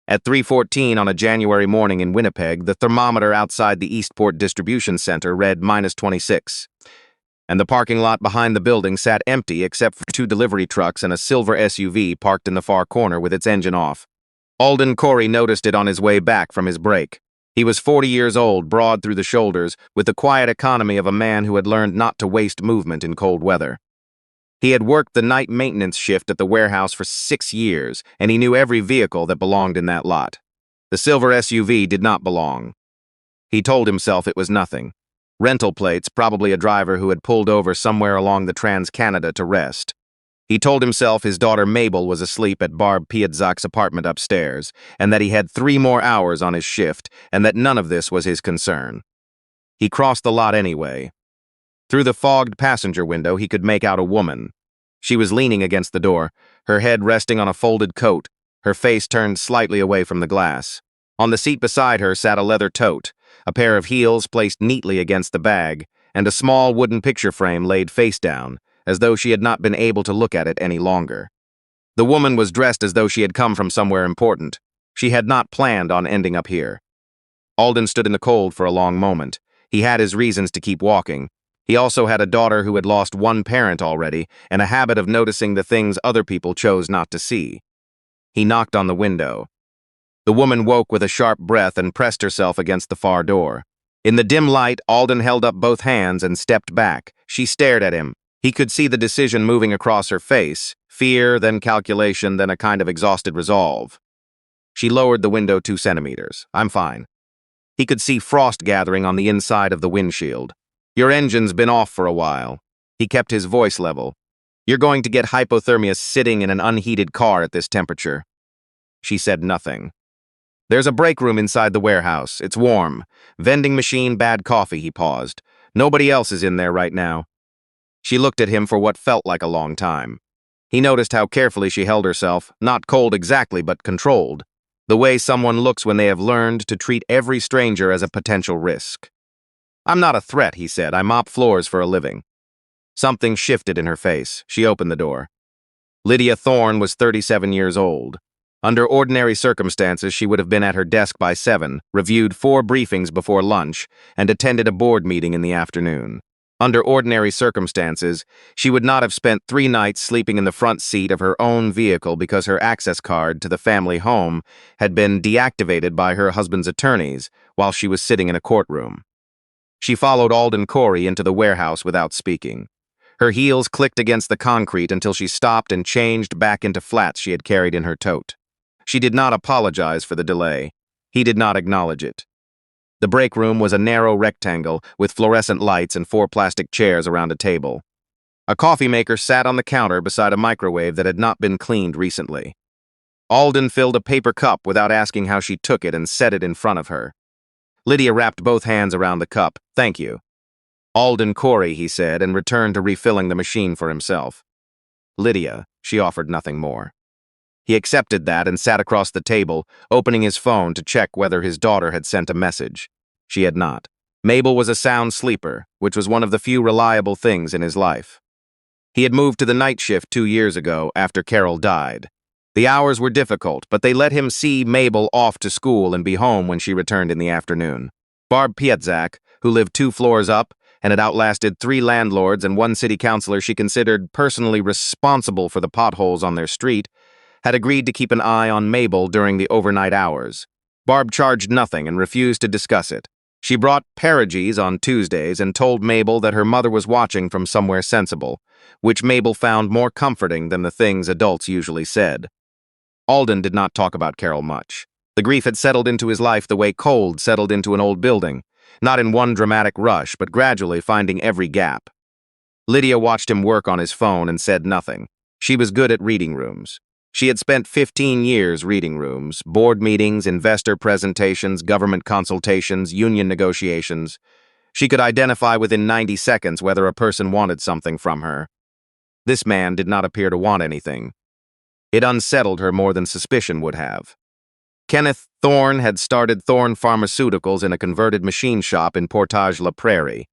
At 3:14 on a January morning in Winnipeg, the thermometer outside the Eastport Distribution Center read -26, and the parking lot behind the building sat empty except for 2 delivery trucks and a silver SUV parked in the far corner with its engine off. Alden Koury noticed it on his way back from his break. He was 40 years old, broad through the shoulders, with the quiet economy of a man who had learned not to waste movement in cold weather. He had worked the night maintenance shift at the warehouse for 6 years, and he knew every vehicle that belonged in that lot. The silver SUV did not belong. He told himself it was nothing. Rental plates, probably a driver who had pulled over somewhere along the Trans-Canada to rest. He told himself his daughter Mabel was asleep at Barb Pietzak's apartment upstairs, and that he had 3 more hours on his shift, and that none of this was his concern. He crossed the lot anyway. Through the fogged passenger window, he could make out a woman. She was leaning against the door, her head resting on a folded coat, her face turned slightly away from the glass. On the seat beside her sat a leather tote, a pair of heels placed neatly against the bag, and a small wooden picture frame laid face down, as though she had not been able to look at it any longer. The woman was dressed as though she had come from somewhere important. She had not planned on ending up here. Alden stood in the cold for a long moment. He had his reasons to keep walking. He also had a daughter who had lost one parent already, and a habit of noticing the things other people chose not to see. He knocked on the window. The woman woke with a sharp breath and pressed herself against the far door. In the dim light, Alden held up both hands and stepped back. She stared at him. He could see the decision moving across her face, fear, then calculation, then a kind of exhausted resolve. She lowered the window 2 centimeters. "I'm fine." He could see frost gathering on the inside of the windshield. "Your engine's been off for a while." He kept his voice level. "You're going to get hypothermia sitting in an unheated car at this temperature." She said nothing. "There's a break room inside the warehouse. It's warm. Vending machine, bad coffee," he paused. "Nobody else is in there right now." She looked at him for what felt like a long time. He noticed how carefully she held herself, not cold exactly, but controlled. The way someone looks when they have learned to treat every stranger as a potential risk. "I'm not a threat," he said. "I mop floors for a living." Something shifted in her face. She opened the door. Lydia Thorne was 37 years old. Under ordinary circumstances, she would have been at her desk by 7, reviewed 4 briefings before lunch, and attended a board meeting in the afternoon. Under ordinary circumstances, she would not have spent 3 nights sleeping in the front seat of her own vehicle because her access card to the family home had been deactivated by her husband's attorneys while she was sitting in a courtroom. She followed Alden Koury into the warehouse without speaking. Her heels clicked against the concrete until she stopped and changed back into flats she had carried in her tote. She did not apologize for the delay. He did not acknowledge it. The break room was a narrow rectangle with fluorescent lights and 4 plastic chairs around a table. A coffee maker sat on the counter beside a microwave that had not been cleaned recently. Alden filled a paper cup without asking how she took it and set it in front of her. Lydia wrapped both hands around the cup. "Thank you." "Alden Koury," he said, and returned to refilling the machine for himself. "Lydia," she offered nothing more. He accepted that and sat across the table, opening his phone to check whether his daughter had sent a message. She had not. Mabel was a sound sleeper, which was one of the few reliable things in his life. He had moved to the night shift 2 years ago after Carol died. The hours were difficult, but they let him see Mabel off to school and be home when she returned in the afternoon. Barb Pietzak, who lived 2 floors up and had outlasted 3 landlords and 1 city councilor she considered personally responsible for the potholes on their street, had agreed to keep an eye on Mabel during the overnight hours. Barb charged nothing and refused to discuss it. She brought perogies on Tuesdays and told Mabel that her mother was watching from somewhere sensible, which Mabel found more comforting than the things adults usually said. Alden did not talk about Carol much. The grief had settled into his life the way cold settled into an old building, not in one dramatic rush, but gradually finding every gap. Lydia watched him work on his phone and said nothing. She was good at reading rooms. She had spent 15 years reading rooms, board meetings, investor presentations, government consultations, union negotiations. She could identify within 90 seconds whether a person wanted something from her. This man did not appear to want anything. It unsettled her more than suspicion would have. Kenneth Thorne had started Thorne Pharmaceuticals in a converted machine shop in Portage-la Prairie.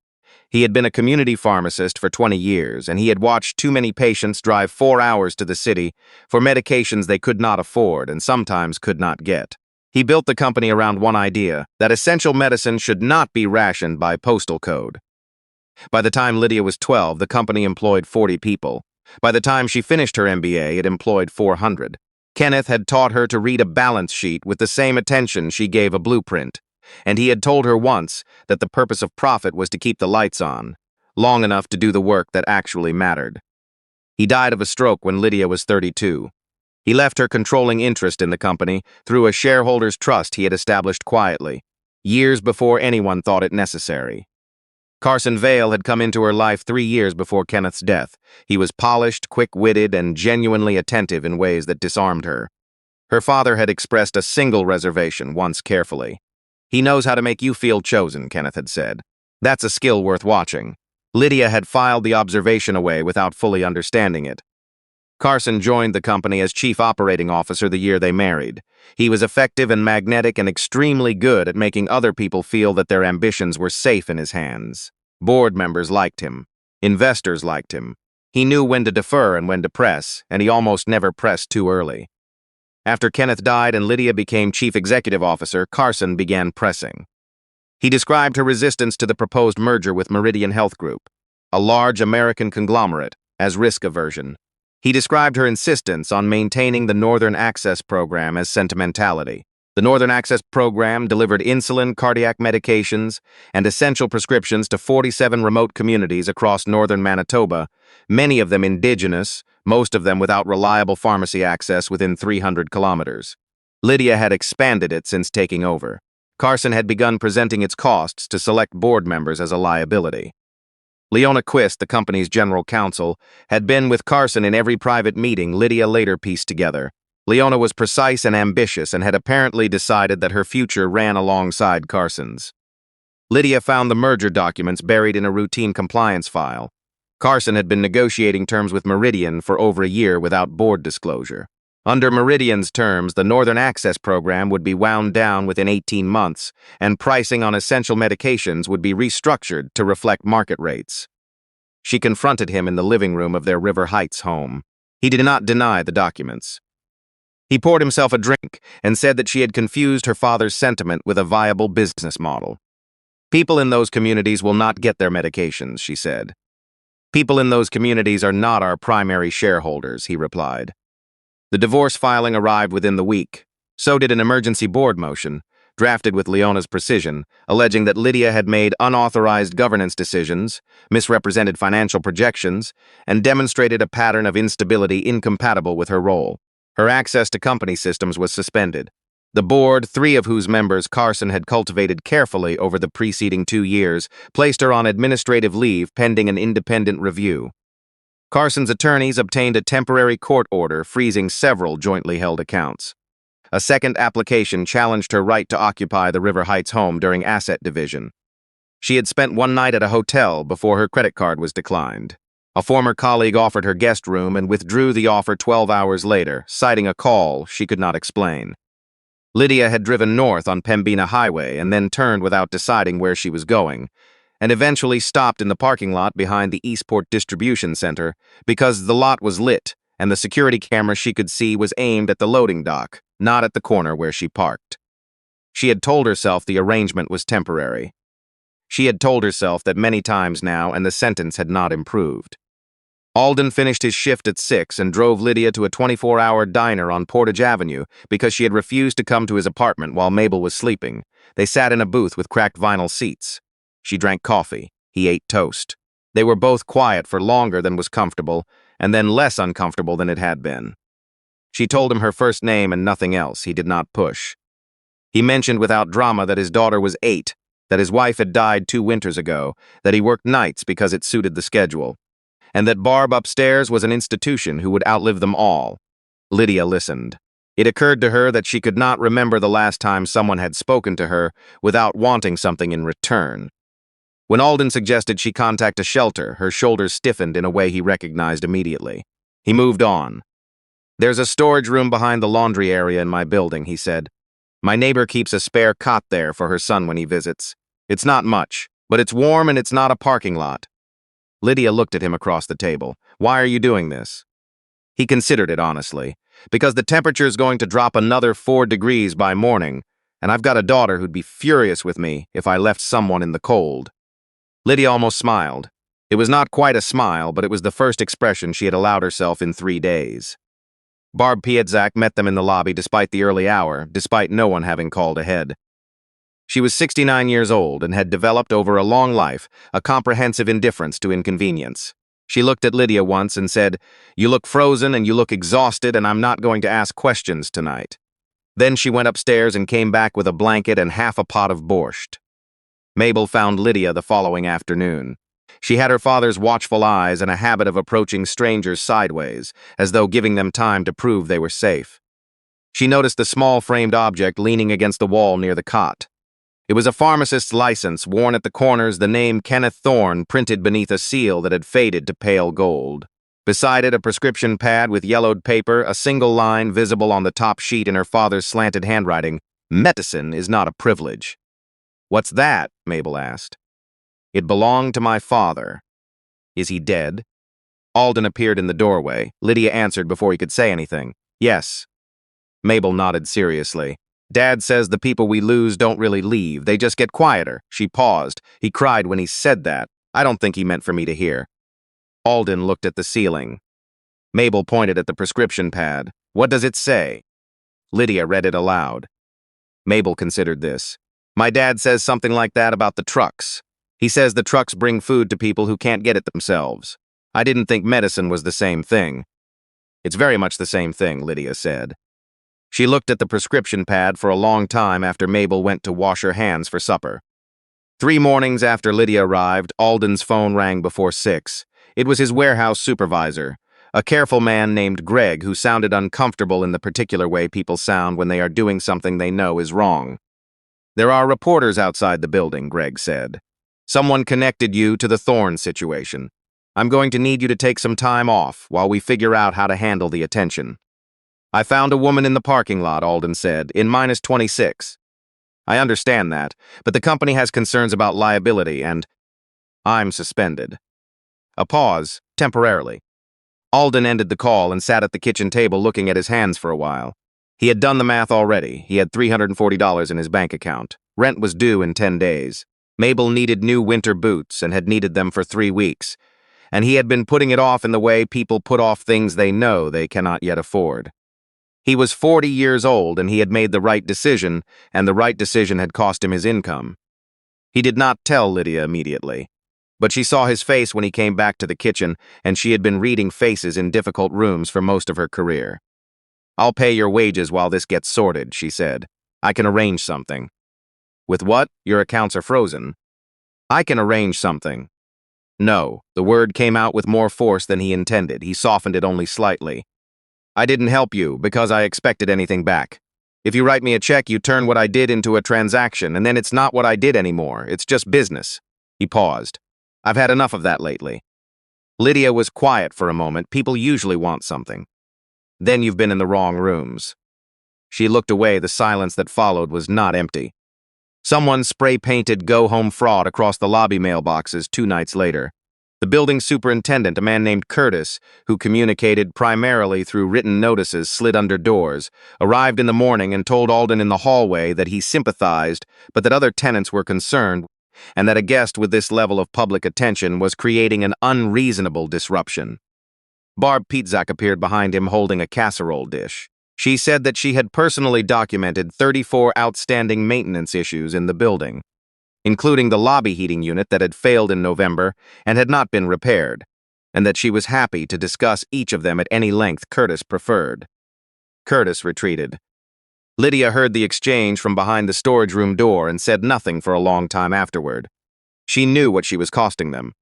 He had been a community pharmacist for 20 years, and he had watched too many patients drive 4 hours to the city for medications they could not afford and sometimes could not get. He built the company around one idea, that essential medicine should not be rationed by postal code. By the time Lydia was 12, the company employed 40 people. By the time she finished her MBA, it employed 400. Kenneth had taught her to read a balance sheet with the same attention she gave a blueprint, and he had told her once that the purpose of profit was to keep the lights on, long enough to do the work that actually mattered. He died of a stroke when Lydia was 32. He left her controlling interest in the company through a shareholders' trust he had established quietly, years before anyone thought it necessary. Carson Vale had come into her life 3 years before Kenneth's death. He was polished, quick-witted, and genuinely attentive in ways that disarmed her. Her father had expressed a single reservation once carefully. "He knows how to make you feel chosen," Kenneth had said. "That's a skill worth watching." Lydia had filed the observation away without fully understanding it. Carson joined the company as chief operating officer the year they married. He was effective and magnetic and extremely good at making other people feel that their ambitions were safe in his hands. Board members liked him. Investors liked him. He knew when to defer and when to press, and he almost never pressed too early. After Kenneth died and Lydia became chief executive officer, Carson began pressing. He described her resistance to the proposed merger with Meridian Health Group, a large American conglomerate, as risk aversion. He described her insistence on maintaining the Northern Access Program as sentimentality. The Northern Access Program delivered insulin, cardiac medications, and essential prescriptions to 47 remote communities across northern Manitoba, many of them indigenous, most of them without reliable pharmacy access within 300 kilometers. Lydia had expanded it since taking over. Carson had begun presenting its costs to select board members as a liability. Leona Quist, the company's general counsel, had been with Carson in every private meeting Lydia later pieced together. Leona was precise and ambitious and had apparently decided that her future ran alongside Carson's. Lydia found the merger documents buried in a routine compliance file. Carson had been negotiating terms with Meridian for over a year without board disclosure. Under Meridian's terms, the Northern Access Program would be wound down within 18 months, and pricing on essential medications would be restructured to reflect market rates. She confronted him in the living room of their River Heights home. He did not deny the documents. He poured himself a drink and said that she had confused her father's sentiment with a viable business model. "People in those communities will not get their medications," she said. "People in those communities are not our primary shareholders," he replied. The divorce filing arrived within the week. So did an emergency board motion, drafted with Leona's precision, alleging that Lydia had made unauthorized governance decisions, misrepresented financial projections, and demonstrated a pattern of instability incompatible with her role. Her access to company systems was suspended. The board, 3 of whose members Carson had cultivated carefully over the preceding 2 years, placed her on administrative leave pending an independent review. Carson's attorneys obtained a temporary court order freezing several jointly held accounts. A second application challenged her right to occupy the River Heights home during asset division. She had spent one night at a hotel before her credit card was declined. A former colleague offered her guest room and withdrew the offer 12 hours later, citing a call she could not explain. Lydia had driven north on Pembina Highway and then turned without deciding where she was going, and eventually stopped in the parking lot behind the Eastport Distribution Center because the lot was lit and the security camera she could see was aimed at the loading dock, not at the corner where she parked. She had told herself the arrangement was temporary. She had told herself that many times now, and the sentence had not improved. Alden finished his shift at 6 and drove Lydia to a 24-hour diner on Portage Avenue because she had refused to come to his apartment while Mabel was sleeping. They sat in a booth with cracked vinyl seats. She drank coffee. He ate toast. They were both quiet for longer than was comfortable, and then less uncomfortable than it had been. She told him her first name and nothing else. He did not push. He mentioned without drama that his daughter was 8, that his wife had died 2 winters ago, that he worked nights because it suited the schedule, and that Barb upstairs was an institution who would outlive them all. Lydia listened. It occurred to her that she could not remember the last time someone had spoken to her without wanting something in return. When Alden suggested she contact a shelter, her shoulders stiffened in a way he recognized immediately. He moved on. "There's a storage room behind the laundry area in my building," he said. "My neighbor keeps a spare cot there for her son when he visits. It's not much, but it's warm and it's not a parking lot." Lydia looked at him across the table. "Why are you doing this?" He considered it honestly. because the temperature's going to drop another 4 degrees by morning, and I've got a daughter who'd be furious with me if I left someone in the cold." Lydia almost smiled. It was not quite a smile, but it was the first expression she had allowed herself in 3 days. Barb Pietzak met them in the lobby despite the early hour, despite no one having called ahead. She was 69 years old and had developed over a long life a comprehensive indifference to inconvenience. She looked at Lydia once and said, "You look frozen and you look exhausted, and I'm not going to ask questions tonight." Then she went upstairs and came back with a blanket and half a pot of borscht. Mabel found Lydia the following afternoon. She had her father's watchful eyes and a habit of approaching strangers sideways, as though giving them time to prove they were safe. She noticed the small framed object leaning against the wall near the cot. It was a pharmacist's license, worn at the corners, the name Kenneth Thorne printed beneath a seal that had faded to pale gold. Beside it, a prescription pad with yellowed paper, a single line visible on the top sheet in her father's slanted handwriting: "Medicine is not a privilege." "What's that?" Mabel asked. "It belonged to my father." "Is he dead?" Alden appeared in the doorway. Lydia answered before he could say anything. "Yes." Mabel nodded seriously. "Dad says the people we lose don't really leave, they just get quieter." She paused. "He cried when he said that. I don't think he meant for me to hear." Alden looked at the ceiling. Mabel pointed at the prescription pad. "What does it say?" Lydia read it aloud. Mabel considered this. "My dad says something like that about the trucks. He says the trucks bring food to people who can't get it themselves. I didn't think medicine was the same thing." "It's very much the same thing," Lydia said. She looked at the prescription pad for a long time after Mabel went to wash her hands for supper. 3 mornings after Lydia arrived, Alden's phone rang before 6. It was his warehouse supervisor, a careful man named Greg who sounded uncomfortable in the particular way people sound when they are doing something they know is wrong. "There are reporters outside the building," Greg said. "Someone connected you to the Thorne situation. I'm going to need you to take some time off while we figure out how to handle the attention." "I found a woman in the parking lot," Alden said, "in -26. I understand that, but the company has concerns about liability and I'm suspended." A pause, temporarily. Alden ended the call and sat at the kitchen table looking at his hands for a while. He had done the math already. He had $340 in his bank account. Rent was due in 10 days. Mabel needed new winter boots and had needed them for 3 weeks. And he had been putting it off in the way people put off things they know they cannot yet afford. He was 40 years old and he had made the right decision, and the right decision had cost him his income. He did not tell Lydia immediately, but she saw his face when he came back to the kitchen, and she had been reading faces in difficult rooms for most of her career. "I'll pay your wages while this gets sorted," she said. "I can arrange something." "With what? Your accounts are frozen." "I can arrange something." "No." The word came out with more force than he intended. He softened it only slightly. "I didn't help you because I expected anything back. If you write me a check, you turn what I did into a transaction, and then it's not what I did anymore. It's just business." He paused. "I've had enough of that lately." Lydia was quiet for a moment. People usually want something. "Then you've been in the wrong rooms." She looked away. The silence that followed was not empty. Someone spray-painted "Go Home Fraud" across the lobby mailboxes 2 nights later. The building superintendent, a man named Curtis, who communicated primarily through written notices slid under doors, arrived in the morning and told Alden in the hallway that he sympathized, but that other tenants were concerned, and that a guest with this level of public attention was creating an unreasonable disruption. Barb Pietzak appeared behind him holding a casserole dish. She said that she had personally documented 34 outstanding maintenance issues in the building, including the lobby heating unit that had failed in November and had not been repaired, and that she was happy to discuss each of them at any length Curtis preferred. Curtis retreated. Lydia heard the exchange from behind the storage room door and said nothing for a long time afterward. She knew what she was costing them.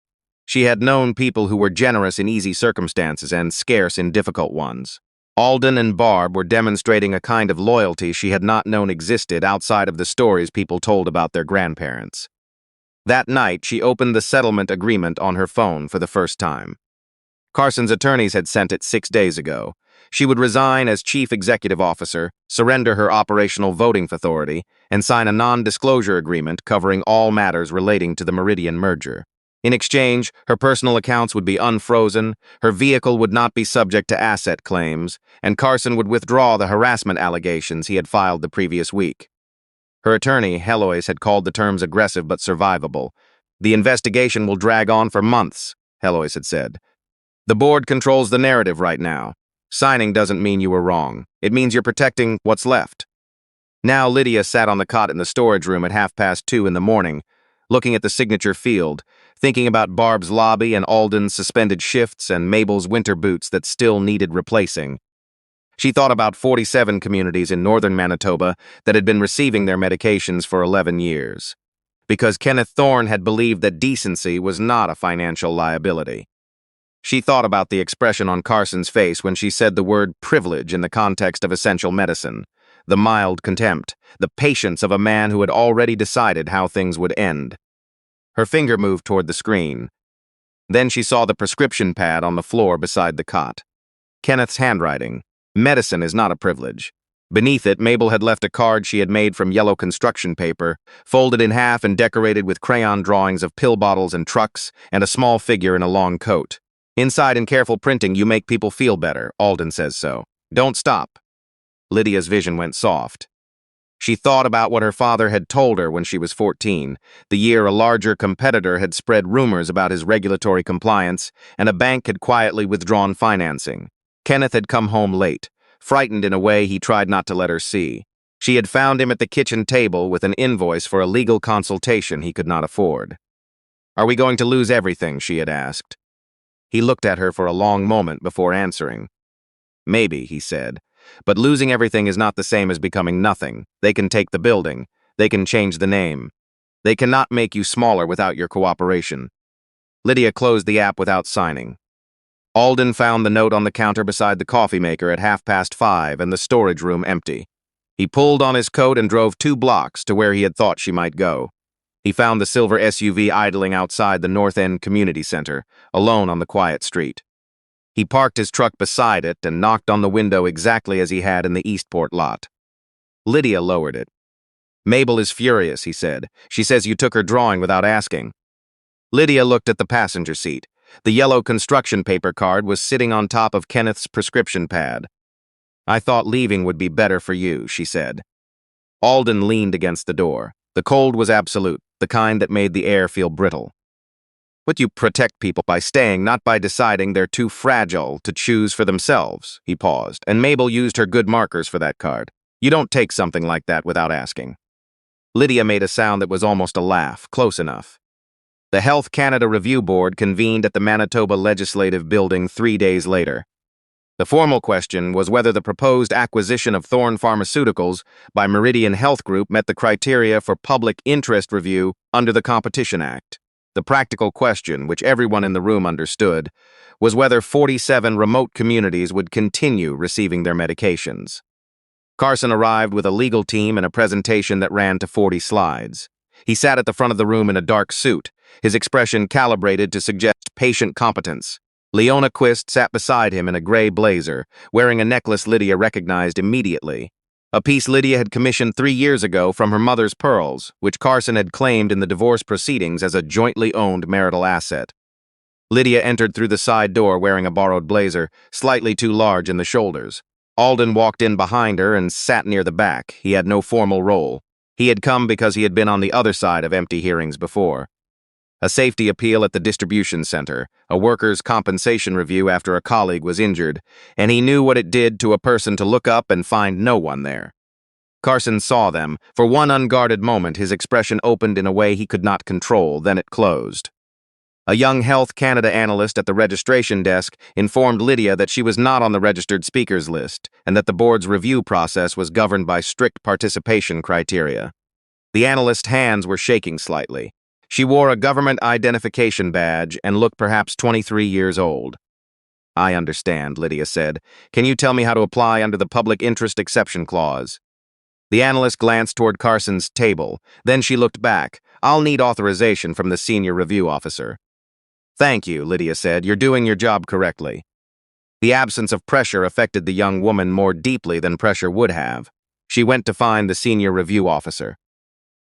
She had known people who were generous in easy circumstances and scarce in difficult ones. Alden and Barb were demonstrating a kind of loyalty she had not known existed outside of the stories people told about their grandparents. That night, she opened the settlement agreement on her phone for the first time. Carson's attorneys had sent it 6 days ago. She would resign as chief executive officer, surrender her operational voting authority, and sign a non-disclosure agreement covering all matters relating to the Meridian merger. In exchange, her personal accounts would be unfrozen, her vehicle would not be subject to asset claims, and Carson would withdraw the harassment allegations he had filed the previous week. Her attorney, Heloise, had called the terms aggressive but survivable. "The investigation will drag on for months," Heloise had said. "The board controls the narrative right now. Signing doesn't mean you were wrong. It means you're protecting what's left." Now Lydia sat on the cot in the storage room at 2:30 in the morning, looking at the signature field, thinking about Barb's lobby and Alden's suspended shifts and Mabel's winter boots that still needed replacing. She thought about 47 communities in northern Manitoba that had been receiving their medications for 11 years. Because Kenneth Thorne had believed that decency was not a financial liability. She thought about the expression on Carson's face when she said the word privilege in the context of essential medicine, the mild contempt, the patience of a man who had already decided how things would end. Her finger moved toward the screen. Then she saw the prescription pad on the floor beside the cot. Kenneth's handwriting. "Medicine is not a privilege." Beneath it, Mabel had left a card she had made from yellow construction paper, folded in half and decorated with crayon drawings of pill bottles and trucks, and a small figure in a long coat. "Inside in careful printing, you make people feel better. Alden says so. Don't stop." Lydia's vision went soft. She thought about what her father had told her when she was 14, the year a larger competitor had spread rumors about his regulatory compliance, and a bank had quietly withdrawn financing. Kenneth had come home late, frightened in a way he tried not to let her see. She had found him at the kitchen table with an invoice for a legal consultation he could not afford. "Are we going to lose everything?" she had asked. He looked at her for a long moment before answering. "Maybe," he said, "but losing everything is not the same as becoming nothing. They can take the building. They can change the name. They cannot make you smaller without your cooperation." Lydia closed the app without signing. Alden found the note on the counter beside the coffee maker at 5:30 and the storage room empty. He pulled on his coat and drove 2 blocks to where he had thought she might go. He found the silver SUV idling outside the North End Community Center, alone on the quiet street. He parked his truck beside it and knocked on the window exactly as he had in the Eastport lot. Lydia lowered it. "Mabel is furious," he said. "She says you took her drawing without asking." Lydia looked at the passenger seat. The yellow construction paper card was sitting on top of Kenneth's prescription pad. "I thought leaving would be better for you," she said. Alden leaned against the door. The cold was absolute, the kind that made the air feel brittle. "But you protect people by staying, not by deciding they're too fragile to choose for themselves." He paused, and Mabel used her good markers for that card. "You don't take something like that without asking." Lydia made a sound that was almost a laugh, close enough. The Health Canada Review Board convened at the Manitoba Legislative Building 3 days later. The formal question was whether the proposed acquisition of Thorne Pharmaceuticals by Meridian Health Group met the criteria for public interest review under the Competition Act. The practical question, which everyone in the room understood, was whether 47 remote communities would continue receiving their medications. Carson arrived with a legal team and a presentation that ran to 40 slides. He sat at the front of the room in a dark suit, his expression calibrated to suggest patient competence. Leona Quist sat beside him in a gray blazer, wearing a necklace Lydia recognized immediately. A piece Lydia had commissioned 3 years ago from her mother's pearls, which Carson had claimed in the divorce proceedings as a jointly owned marital asset. Lydia entered through the side door wearing a borrowed blazer, slightly too large in the shoulders. Alden walked in behind her and sat near the back. He had no formal role. He had come because he had been on the other side of empty hearings before. A safety appeal at the distribution center, a workers' compensation review after a colleague was injured, and he knew what it did to a person to look up and find no one there. Carson saw them. For one unguarded moment, his expression opened in a way he could not control, then it closed. A young Health Canada analyst at the registration desk informed Lydia that she was not on the registered speakers list and that the board's review process was governed by strict participation criteria. The analyst's hands were shaking slightly. She wore a government identification badge and looked perhaps 23 years old. "I understand," Lydia said. "Can you tell me how to apply under the public interest exception clause?" The analyst glanced toward Carson's table. Then she looked back. "I'll need authorization from the senior review officer." "Thank you," Lydia said. "You're doing your job correctly." The absence of pressure affected the young woman more deeply than pressure would have. She went to find the senior review officer.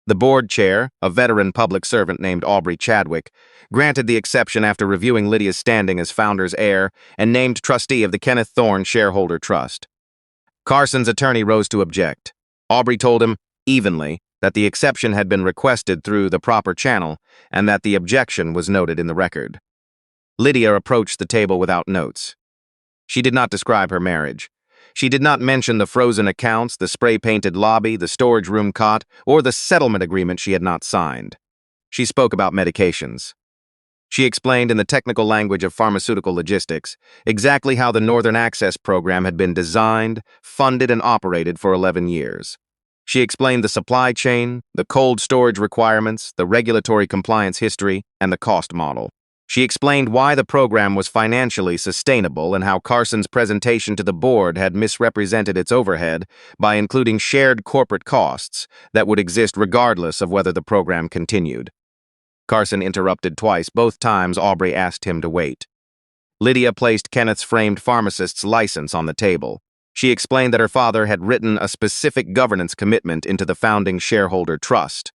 The board chair, a veteran public servant named Aubrey Chadwick, granted the exception after reviewing Lydia's standing as founder's heir and named trustee of the Kenneth Thorne Shareholder Trust. Carson's attorney rose to object. Aubrey told him, evenly, that the exception had been requested through the proper channel and that the objection was noted in the record. Lydia approached the table without notes. She did not describe her marriage. She did not mention the frozen accounts, the spray-painted lobby, the storage room cot, or the settlement agreement she had not signed. She spoke about medications. She explained in the technical language of pharmaceutical logistics exactly how the Northern Access program had been designed, funded, and operated for 11 years. She explained the supply chain, the cold storage requirements, the regulatory compliance history, and the cost model. She explained why the program was financially sustainable and how Carson's presentation to the board had misrepresented its overhead by including shared corporate costs that would exist regardless of whether the program continued. Carson interrupted twice, both times Aubrey asked him to wait. Lydia placed Kenneth's framed pharmacist's license on the table. She explained that her father had written a specific governance commitment into the founding shareholder trust,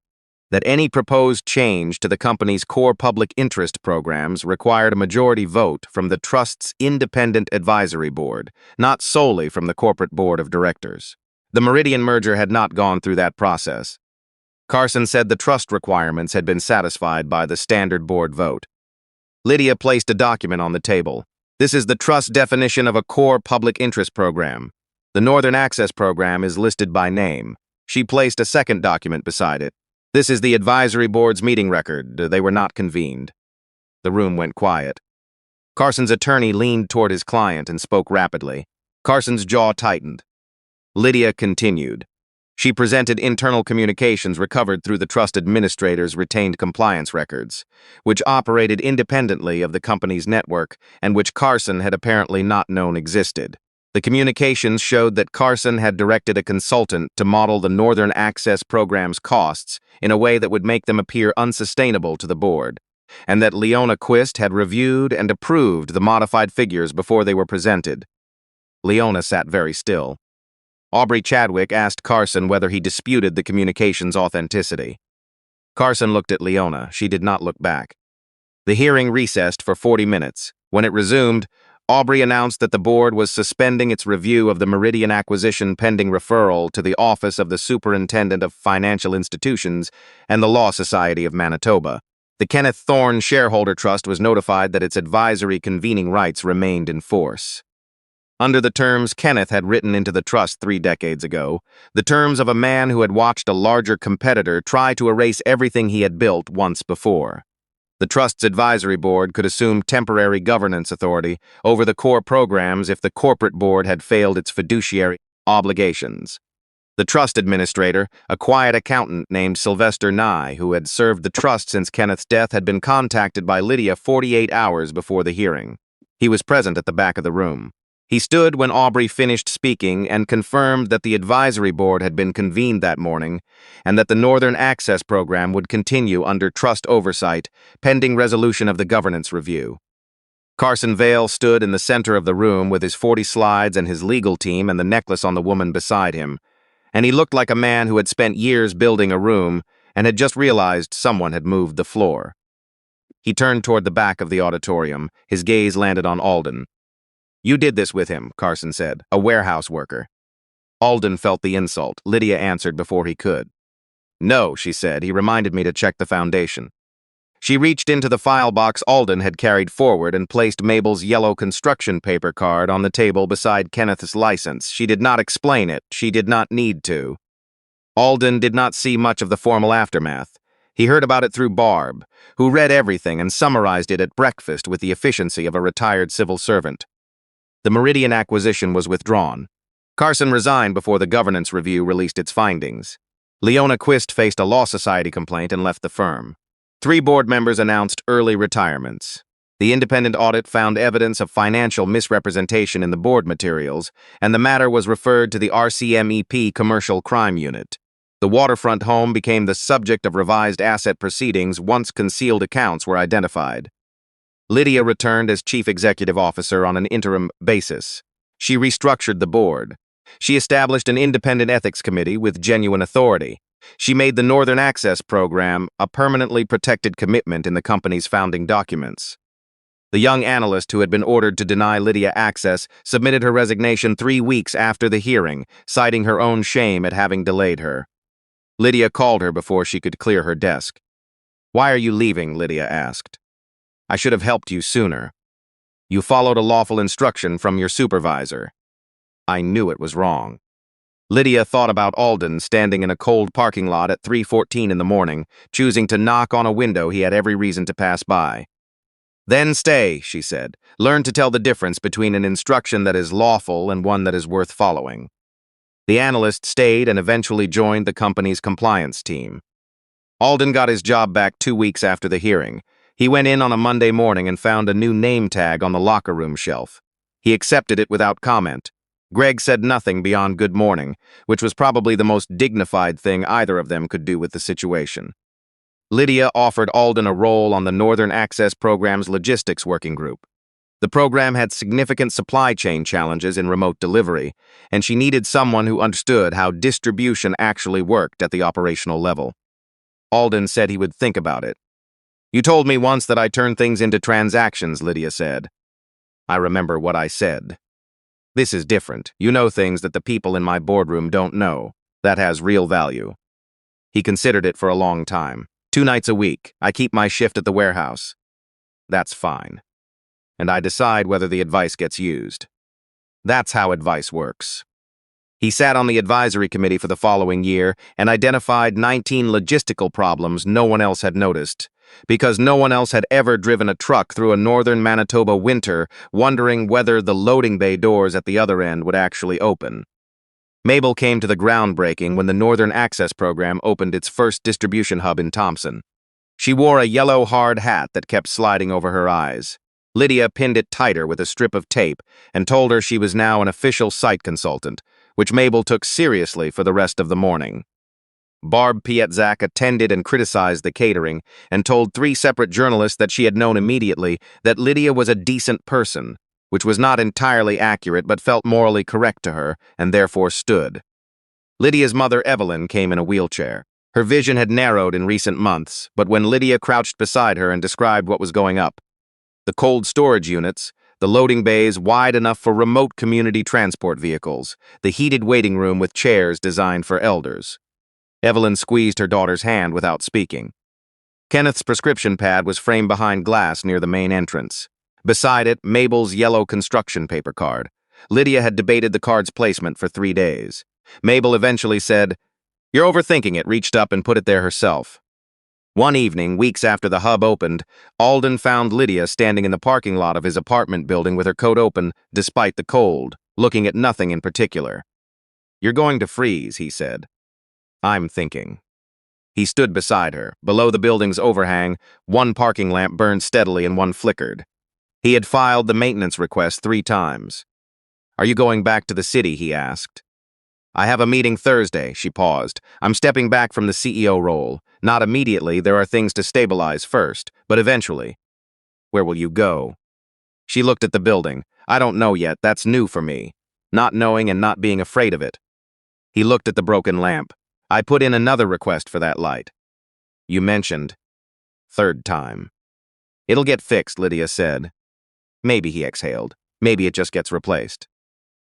that any proposed change to the company's core public interest programs required a majority vote from the trust's independent advisory board, not solely from the corporate board of directors. The Meridian merger had not gone through that process. Carson said the trust requirements had been satisfied by the standard board vote. Lydia placed a document on the table. This is the trust definition of a core public interest program. The Northern Access program is listed by name. She placed a second document beside it. This is the advisory board's meeting record. They were not convened. The room went quiet. Carson's attorney leaned toward his client and spoke rapidly. Carson's jaw tightened. Lydia continued. She presented internal communications recovered through the trust administrator's retained compliance records, which operated independently of the company's network and which Carson had apparently not known existed. The communications showed that Carson had directed a consultant to model the Northern Access program's costs in a way that would make them appear unsustainable to the board, and that Leona Quist had reviewed and approved the modified figures before they were presented. Leona sat very still. Aubrey Chadwick asked Carson whether he disputed the communication's authenticity. Carson looked at Leona. She did not look back. The hearing recessed for 40 minutes. When it resumed, Aubrey announced that the board was suspending its review of the Meridian acquisition pending referral to the Office of the Superintendent of Financial Institutions and the Law Society of Manitoba. The Kenneth Thorne Shareholder Trust was notified that its advisory convening rights remained in force. Under the terms Kenneth had written into the trust 3 decades ago, the terms of a man who had watched a larger competitor try to erase everything he had built once before. The trust's advisory board could assume temporary governance authority over the core programs if the corporate board had failed its fiduciary obligations. The trust administrator, a quiet accountant named Sylvester Nye, who had served the trust since Kenneth's death, had been contacted by Lydia 48 hours before the hearing. He was present at the back of the room. He stood when Aubrey finished speaking and confirmed that the advisory board had been convened that morning and that the Northern Access program would continue under trust oversight, pending resolution of the governance review. Carson Vale stood in the center of the room with his 40 slides and his legal team and the necklace on the woman beside him, and he looked like a man who had spent years building a room and had just realized someone had moved the floor. He turned toward the back of the auditorium. His gaze landed on Alden. "You did this with him," Carson said, "a warehouse worker." Alden felt the insult. Lydia answered before he could. "No," she said. "He reminded me to check the foundation." She reached into the file box Alden had carried forward and placed Mabel's yellow construction paper card on the table beside Kenneth's license. She did not explain it. She did not need to. Alden did not see much of the formal aftermath. He heard about it through Barb, who read everything and summarized it at breakfast with the efficiency of a retired civil servant. The Meridian acquisition was withdrawn. Carson resigned before the governance review released its findings. Leona Quist faced a law society complaint and left the firm. 3 board members announced early retirements. The independent audit found evidence of financial misrepresentation in the board materials, and the matter was referred to the RCMEP Commercial Crime Unit. The waterfront home became the subject of revised asset proceedings once concealed accounts were identified. Lydia returned as chief executive officer on an interim basis. She restructured the board. She established an independent ethics committee with genuine authority. She made the Northern Access Program a permanently protected commitment in the company's founding documents. The young analyst who had been ordered to deny Lydia access submitted her resignation 3 weeks after the hearing, citing her own shame at having delayed her. Lydia called her before she could clear her desk. "Why are you leaving?" Lydia asked. "I should have helped you sooner. You followed a lawful instruction from your supervisor." "I knew it was wrong." Lydia thought about Alden standing in a cold parking lot at 3:14 in the morning, choosing to knock on a window he had every reason to pass by. "Then stay," she said. "Learn to tell the difference between an instruction that is lawful and one that is worth following." The analyst stayed and eventually joined the company's compliance team. Alden got his job back 2 weeks after the hearing. He went in on a Monday morning and found a new name tag on the locker room shelf. He accepted it without comment. Greg said nothing beyond good morning, which was probably the most dignified thing either of them could do with the situation. Lydia offered Alden a role on the Northern Access Program's logistics working group. The program had significant supply chain challenges in remote delivery, and she needed someone who understood how distribution actually worked at the operational level. Alden said he would think about it. "You told me once that I turn things into transactions," Lydia said. "I remember what I said. This is different. You know things that the people in my boardroom don't know. That has real value." He considered it for a long time. 2 nights a week, I keep my shift at the warehouse. "That's fine. And I decide whether the advice gets used. That's how advice works." He sat on the advisory committee for the following year and identified 19 logistical problems no one else had noticed, because no one else had ever driven a truck through a northern Manitoba winter, wondering whether the loading bay doors at the other end would actually open. Mabel came to the groundbreaking when the Northern Access Program opened its first distribution hub in Thompson. She wore a yellow hard hat that kept sliding over her eyes. Lydia pinned it tighter with a strip of tape and told her she was now an official site consultant, which Mabel took seriously for the rest of the morning. Barb Pietzak attended and criticized the catering and told 3 separate journalists that she had known immediately that Lydia was a decent person, which was not entirely accurate but felt morally correct to her and therefore stood. Lydia's mother, Evelyn, came in a wheelchair. Her vision had narrowed in recent months, but when Lydia crouched beside her and described what was going up, the cold storage units, the loading bays wide enough for remote community transport vehicles, the heated waiting room with chairs designed for elders. Evelyn squeezed her daughter's hand without speaking. Kenneth's prescription pad was framed behind glass near the main entrance. Beside it, Mabel's yellow construction paper card. Lydia had debated the card's placement for 3 days. Mabel eventually said, "You're overthinking it," reached up and put it there herself. One evening, weeks after the hub opened, Alden found Lydia standing in the parking lot of his apartment building with her coat open, despite the cold, looking at nothing in particular. "You're going to freeze," he said. "I'm thinking." He stood beside her. Below the building's overhang, one parking lamp burned steadily and one flickered. He had filed the maintenance request 3 times. "Are you going back to the city?" he asked. "I have a meeting Thursday," she paused. "I'm stepping back from the CEO role. Not immediately, there are things to stabilize first, but eventually." "Where will you go?" She looked at the building. "I don't know yet, that's new for me. Not knowing and not being afraid of it." He looked at the broken lamp. "I put in another request for that light." "You mentioned." 3rd time. "It'll get fixed," Lydia said. "Maybe," he exhaled. "Maybe it just gets replaced."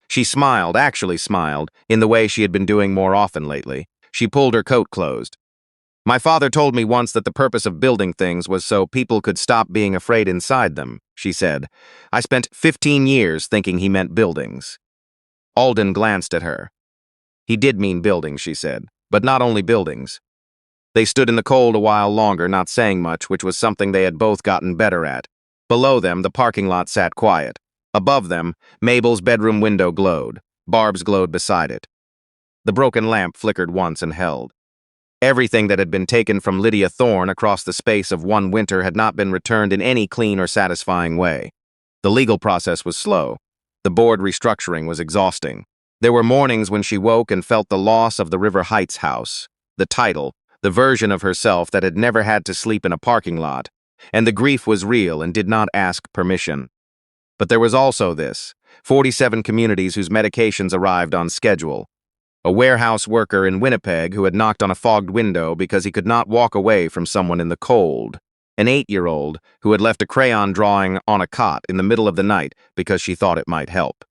She smiled, actually smiled, in the way she had been doing more often lately. She pulled her coat closed. "My father told me once that the purpose of building things was so people could stop being afraid inside them," she said. "I spent 15 years thinking he meant buildings." Alden glanced at her. "He did mean buildings," she said, "but not only buildings." They stood in the cold a while longer, not saying much, which was something they had both gotten better at. Below them, the parking lot sat quiet. Above them, Mabel's bedroom window glowed. Barb's glowed beside it. The broken lamp flickered once and held. Everything that had been taken from Lydia Thorne across the space of one winter had not been returned in any clean or satisfying way. The legal process was slow. The board restructuring was exhausting. There were mornings when she woke and felt the loss of the River Heights house, the title, the version of herself that had never had to sleep in a parking lot, and the grief was real and did not ask permission. But there was also this, 47 communities whose medications arrived on schedule. a warehouse worker in Winnipeg who had knocked on a fogged window because he could not walk away from someone in the cold, an 8-year-old who had left a crayon drawing on a cot in the middle of the night because she thought it might help.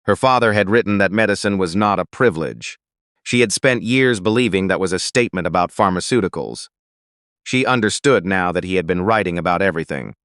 Her father had written that medicine was not a privilege. She had spent years believing that was a statement about pharmaceuticals. She understood now that he had been writing about everything.